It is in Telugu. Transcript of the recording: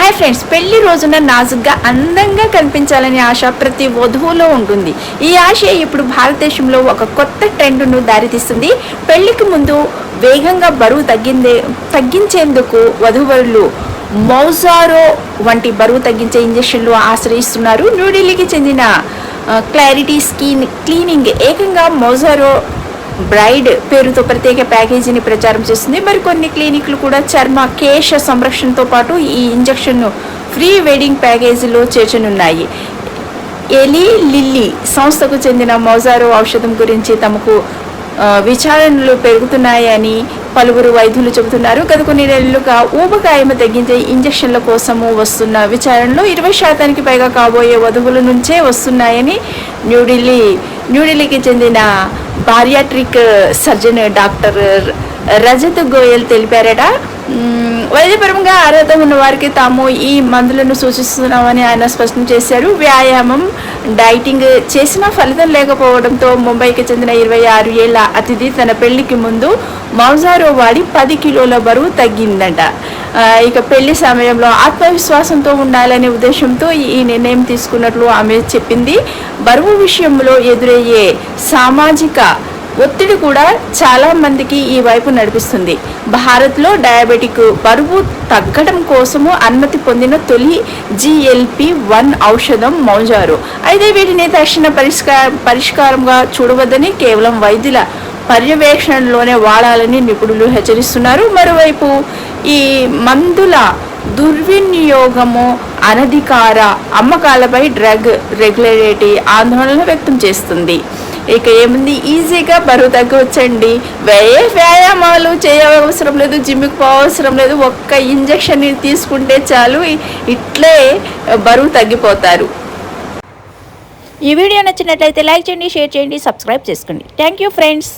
హాయ్ ఫ్రెండ్స్, పెళ్లి రోజున నాజుగ్గా అందంగా కనిపించాలనే ఆశ ప్రతి వధువులో ఉంటుంది. ఈ ఆశ ఇప్పుడు భారతదేశంలో ఒక కొత్త ట్రెండ్ను దారితీస్తుంది. పెళ్లికి ముందు వేగంగా బరువు తగ్గించేందుకు వధువరులు మౌజారో వంటి బరువు తగ్గించే ఇంజెక్షన్లు ఆశ్రయిస్తున్నారు. న్యూఢిల్లీకి చెందిన క్లారిటీ స్కిన్ క్లీనింగ్ ఏకంగా మౌజారో బ్రైడ్ పేరుతో ప్రత్యేక ప్యాకేజీని ప్రచారం చేస్తుంది. మరికొన్ని క్లినిక్లు కూడా చర్మ కేశ సంరక్షణతో పాటు ఈ ఇంజెక్షన్ను ఫ్రీ వెడ్డింగ్ ప్యాకేజీలో చేర్చనున్నాయి. ఎలీ లిల్లీ సంస్థకు చెందిన మౌజారో ఔషధం గురించి తమకు విచారణలు పెరుగుతున్నాయని పలువురు వైద్యులు చెబుతున్నారు. గత కొన్ని నెలలుగా ఊబకాయము తగ్గించే ఇంజెక్షన్ల కోసము వస్తున్న విచారణలో 20% పైగా కాబోయే వధువుల నుంచే వస్తున్నాయని న్యూఢిల్లీకి చెందిన bariatric surgeon doctor Rajat Goyal తెలిపారట. వైద్యపరంగా అర్హత ఉన్న వారికి తాము ఈ మందులను సూచిస్తున్నామని ఆయన స్పష్టం చేశారు. వ్యాయామం, డైటింగ్ చేసినా ఫలితం లేకపోవడంతో ముంబైకి చెందిన 26 ఏళ్ల అతిథి తన పెళ్లికి ముందు మౌజారో వాడి 10 కిలోల బరువు తగ్గిందట. ఇక పెళ్లి సమయంలో ఆత్మవిశ్వాసంతో ఉండాలనే ఉద్దేశంతో ఈ నిర్ణయం తీసుకున్నట్లు ఆమె చెప్పింది. బరువు విషయంలో ఎదురయ్యే సామాజిక ఒత్తిడి కూడా చాలా మందికి ఈ వైపు నడిపిస్తుంది. భారత్లో డయాబెటిక్ బరువు తగ్గడం కోసము అనుమతి పొందిన తొలి GLP-1 ఔషధం మౌజారో. అయితే వీటిని తక్షణ పరిష్కారంగా చూడవద్దని, కేవలం వైద్యుల పర్యవేక్షణలోనే వాడాలని నిపుణులు హెచ్చరిస్తున్నారు. మరోవైపు ఈ మందుల దుర్వినియోగము, అనధికార అమ్మకాలపై డ్రగ్ రెగ్యులేటరీ ఆందోళన వ్యక్తం చేస్తుంది. ఇక ఏముంది, ఈజీగా బరువు తగ్గవచ్చండి. వ్యాయామాలు చేయవసరం లేదు, జిమ్కి పోవసరం లేదు. ఒక్క ఇంజెక్షన్ తీసుకుంటే చాలు, ఇట్లే బరువు తగ్గిపోతారు. ఈ వీడియో నచ్చినట్లయితే లైక్ చేయండి, షేర్ చేయండి, సబ్స్క్రైబ్ చేసుకోండి. Thank you friends.